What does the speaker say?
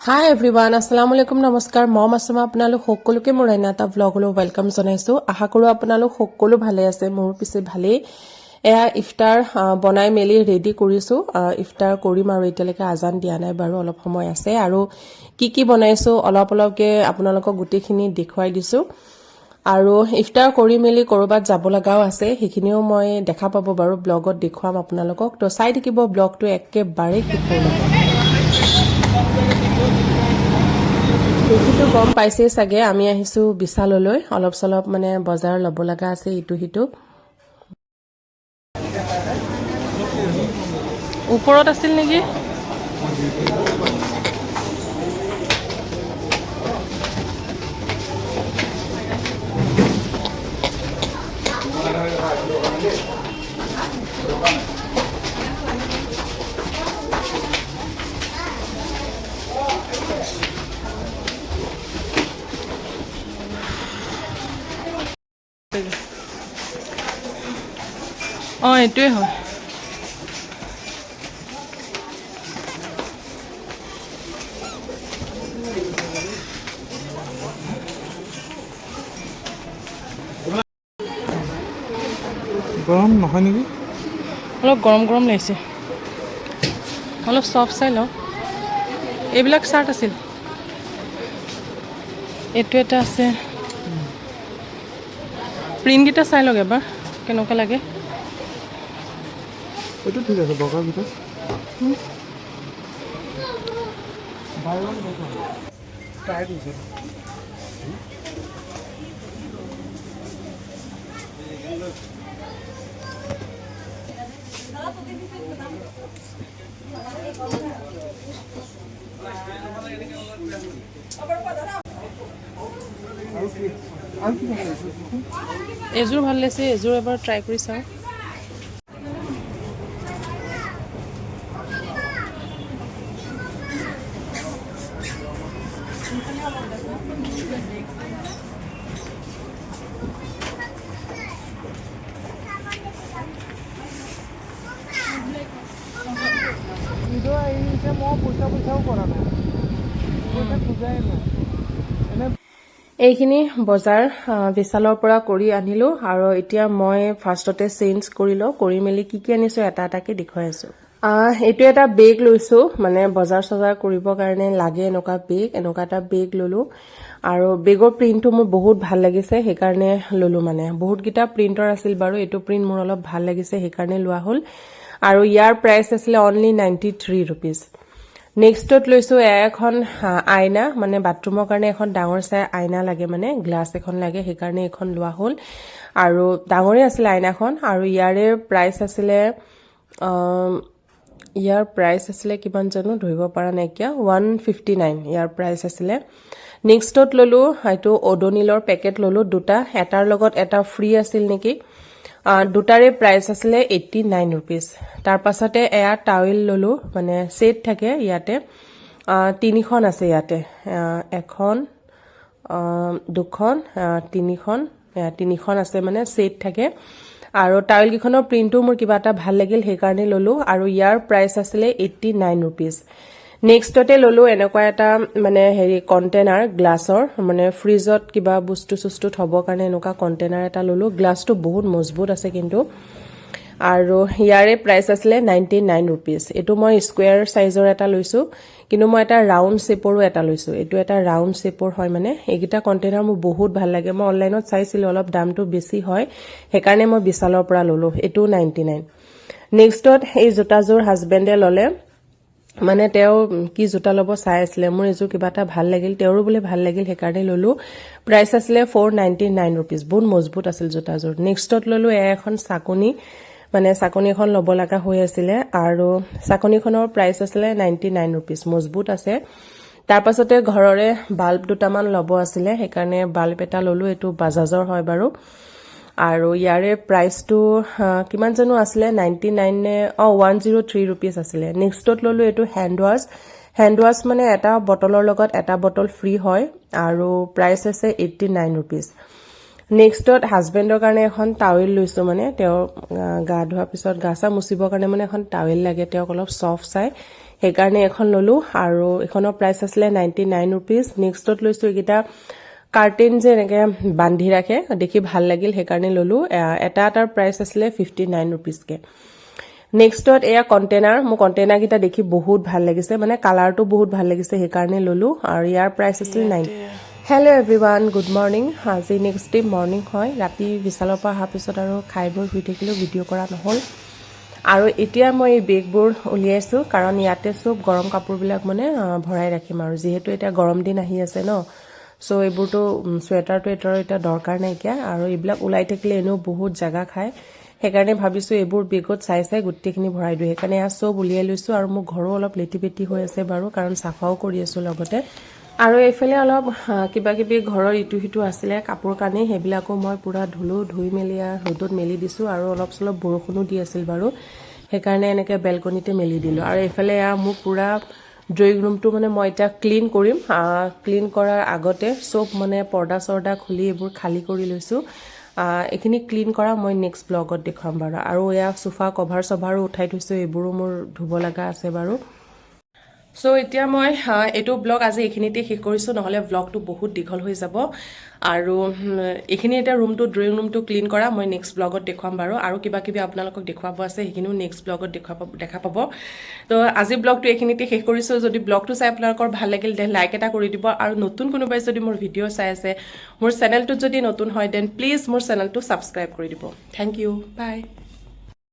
হাই everyone, আসসালামু আলাইকুম, নমস্কাৰ। মই মাছুমা, আপোনালোক সকলোকে মোৰ এনে এটা ব্লগলৈ ৱেলকাম জনাইছোঁ। আশা কৰোঁ আপোনালোক সকলো ভালে আছে, মোৰ পিছে ভালেই। এয়া ইফতাৰ বনাই মেলি ৰেডি কৰিছোঁ। ইফতাৰ কৰিম আৰু এতিয়ালৈকে আজান দিয়া নাই বাৰু, অলপ সময় আছে। আৰু কি বনাইছোঁ অলপকৈ আপোনালোকক গোটেইখিনি দেখুৱাই দিছোঁ। আৰু ইফতাৰ কৰি মেলি ক'ৰবাত যাব লগাও আছে, সেইখিনিও মই দেখা পাব বাৰু, ব্লগত দেখুৱাম আপোনালোকক। তো চাই থাকিব ব্লগটো একেবাৰে শেষলৈকে। দেখিতো গম পাইছেই চাগে, আমি আহিছোঁ বিশাললৈ, অলপ চলপ মানে বজাৰ ল'ব লগা আছে ইটো সিটো। ওপৰত আছিল নেকি? এইটোৱে হয়। গৰম নহয় নেকি? অলপ গৰম লাগিছে, অলপ চফ্ট চাই লওঁ। এইবিলাক চাৰ্ট আছিল, এইটো এটা আছে। প্ৰিণ্টকেইটা চাই লওক এবাৰ কেনেকুৱা লাগে। এইটো ঠিক আছে, বগাৰ ভিতৰত টাইট হৈছে। এযোৰ ভাল লাগিছে, এযোৰ এবাৰ ট্ৰাই কৰি চাওঁ। মই পইচাও কৰা নাই, পইচা খোজাই নাই। এইখিনি বজাৰ বিশালৰ পৰা কৰি আনিলোঁ, আৰু এতিয়া মই ফাৰ্ষ্টতে চেঞ্জ কৰি লওঁ। কৰি মেলি কি আনিছোঁ এটা এটাকে দেখুৱাই আছোঁ। এইটো এটা বেগ লৈছোঁ, মানে বজাৰ চজাৰ কৰিবৰ কাৰণে লাগে এনেকুৱা বেগ, এনেকুৱা এটা বেগ ললোঁ। আৰু বেগৰ প্ৰিণ্টটো মোৰ বহুত ভাল লাগিছে, সেইকাৰণে ললোঁ। মানে বহুতকেইটা প্ৰিণ্টৰ আছিল বাৰু, এইটো প্ৰিণ্ট মোৰ অলপ ভাল লাগিছে সেইকাৰণে লোৱা হ'ল। আৰু ইয়াৰ প্ৰাইচ আছিলে অনলি 93 ৰুপিজ। নেক্সটত লৈছোঁ এখন আইনা, মানে বাথৰুমৰ কাৰণে এখন ডাঙৰ চাই আইনা লাগে, মানে গ্লাছ এখন লাগে, সেইকাৰণে এখন লোৱা হ'ল। আৰু ডাঙৰে আছিলে আইনাখন। আৰু ইয়াৰে প্ৰাইচ আছিলে কিমান জানো ধৰিব পৰা নাইকিয়া, 159 ইয়াৰ প্ৰাইচ আছিলে। নেক্সটত ললোঁ এইটো অডোনিলৰ পেকেট ললোঁ দুটা, এটাৰ লগত এটা ফ্ৰী আছিল নেকি। দুটাৰে প্ৰাইচ আছিলে 89 ৰুপিজ। তাৰ পাছতে এয়া টাৱেল ললোঁ, মানে ছেট থাকে ইয়াতে, 3খন আছে ইয়াতে, এখন, 2খন, 3খন আছে, মানে ছেট থাকে। আৰু টাৱেল কেইখনৰ প্ৰিণ্টটো মোৰ কিবা এটা ভাল লাগিল, সেইকাৰণে ললোঁ। আৰু ইয়াৰ প্ৰাইচ আছিলে 89 ৰুপিজ। নেক্সটতে ললোঁ এনেকুৱা এটা মানে কণ্টেনাৰ গ্লাছৰ, মানে ফ্ৰিজত কিবা বস্তু চস্তু থবৰ কাৰণে এনেকুৱা কণ্টেনাৰ এটা ললোঁ। গ্লাছটো বহুত মজবুত আছে কিন্তু। আৰু ইয়াৰে প্ৰাইচ আছিলে 99 ৰুপিজ। এইটো মই স্কুৱেৰ চাইজৰ এটা লৈছোঁ, কিন্তু মই এটা ৰাউণ্ড শ্বেপৰো এটা লৈছোঁ। এইটো এটা ৰাউণ্ড শ্বেপৰ হয়। মানে এইকেইটা কণ্টেনাৰ মোৰ বহুত ভাল লাগে। মই অনলাইনত চাইছিলোঁ, অলপ দামটো বেছি হয়, সেইকাৰণে মই বিশালৰ পৰা ললোঁ। এইটো 99। নেক্সটত এই জোতাযোৰ হাজবেণ্ডে ল'লে, মানে তেওঁ কি জোতা ল'ব চাই আছিলে, মোৰ এযোৰ কিবা এটা ভাল লাগিল, তেওঁৰো বোলে ভাল লাগিল, সেইকাৰণে ললোঁ। প্ৰাইচ আছিলে 499 ৰুপিজ। বহুত মজবুত আছিল জোতাযোৰ। নেক্সটত ললোঁ এখন চাকনি, মানে চাকনি এখন ল'ব লগা হৈ আছিলে, আৰু চাকনিখনৰ প্ৰাইচ আছিলে 99 ৰুপিজ। মজবুত আছে। তাৰ পাছতে ঘৰৰে বাল্ব দুটামান ল'ব আছিলে, সেইকাৰণে বাল্ব এটা ললোঁ। এইটো বাজাজৰ হয় বাৰু। আৰু ইয়াৰে প্ৰাইচটো কিমান জানো আছিলে, 99 নে 103 ৰুপিজ আছিলে। নেক্সটত ললোঁ এইটো হেণ্ড ৱাছ, মানে এটা বটলৰ লগত এটা বটল ফ্ৰী হয়, আৰু প্ৰাইচ আছে 89 ৰুপিজ। নেক্সটত হাজবেণ্ডৰ কাৰণে এখন টাৱেল লৈছোঁ, মানে তেওঁ গা ধোৱাৰ পিছত গা চা মুচিবৰ কাৰণে মানে এখন টাৱেল লাগে, তেওঁক অলপ চফ্ট চাই, সেইকাৰণে এখন ল'লো আৰু এখনৰ প্ৰাইচ আছিলে 99 ৰুপিজ নেক্সটত লৈছো এইকেইটা কাৰ্টেন যে এনেকে বান্ধি ৰাখে দেখি ভাল লাগিল সেইকাৰণে ল'লো এটা এটাৰ প্ৰাইচ আছিলে 59 ৰুপিজকে নেক্সটত এয়া কণ্টেনাৰ মোৰ কণ্টেনাৰ কেইটা দেখি বহুত ভাল লাগিছে মানে কালাৰটো বহুত ভাল লাগিছে সেইকাৰণে ল'লো আৰু ইয়াৰ প্ৰাইচ আছিল 9 হেল্ল' এভৰিৱান গুড মৰ্ণিং আজি নেক্সট ডে মৰ্ণিং হয় ৰাতি বিশালৰ পৰা অহাৰ পিছত আৰু খাই বৈ শুই থাকিলেও ভিডিঅ' কৰা নহ'ল আৰু এতিয়া মই এই বেগবোৰ উলিয়াইছো কাৰণ ইয়াতে সব গৰম কাপোৰবিলাক মানে ভৰাই ৰাখিম আৰু যিহেতু এতিয়া গৰম দিন আহি আছে ন সো এইবোৰতো সোৱেটাৰটো এটা দৰকাৰ নাইকিয়া আৰু এইবিলাক ওলাই থাকিলে এনেও বহুত জাগা খায় সেইকাৰণে ভাবিছো এইবোৰ বেগত চাই চাই গোটেইখিনি ভৰাই দিওঁ সেইকাৰণে এয়া সব উলিয়াই লৈছো আৰু মোৰ ঘৰো অলপ লেটি পেটি হৈ আছে বাৰু কাৰণ চাফাও কৰি আছো লগতে আৰু এইফালে অলপ কিবা কিবি ঘৰৰ ইটো সিটো আছিলে কাপোৰ কানি সেইবিলাকো মই পুৰা ধুলো ধুই মেলি ৰ'দত মেলি দিছো আৰু অলপ চলপ বৰষুণো দি আছিল বাৰু সেইকাৰণে এনেকে বেলকনিতে মেলি দিলো আৰু এইফালে মোৰ পুৰা ড্ৰয়িং ৰুমটো মানে মই এটা ক্লিন কৰিম ক্লিন কৰাৰ আগতে সব মানে পৰ্দা চৰ্দা খুলি এইবোৰ খালী কৰি লৈছো এইখিনি ক্লিন কৰা মই নেক্সট ব্লগত দেখুৱাম বাৰু আৰু এয়া সোফা কভাৰ সভাৰো উঠাই থৈছো এইবোৰো মোৰ ধুব লগা আছে বাৰু সো এতিয়া মই এইটো ব্লগ আজি এইখিনিতে শেষ কৰিছো নহলে ব্লগটো বহুত দীঘল হৈ যাব আৰু এইখিনি এটা ৰুমটো ড্ৰয়িং ৰুমটো ক্লিন কৰা মই নেক্সট ব্লগত দেখুৱাম বাৰু আৰু কিবা কিবি আপোনালোকক দেখুৱাব আছে সেইখিনিও নেক্সট ব্লগত দেখা পাব তো আজি ব্লগটো এইখিনিতে শেষ কৰিছো যদি ব্লগটো চাই আপোনালোকৰ ভাল লাগিল দেন লাইক এটা কৰি দিব আৰু নতুন কোনোবাই যদি মোৰ ভিডিঅ' চাই আছে মোৰ চেনেলটোত যদি নতুন হয় দেন প্লিজ মোৰ চেনেলটো ছাবস্ক্ৰাইব কৰি দিব থেংক ইউ বাই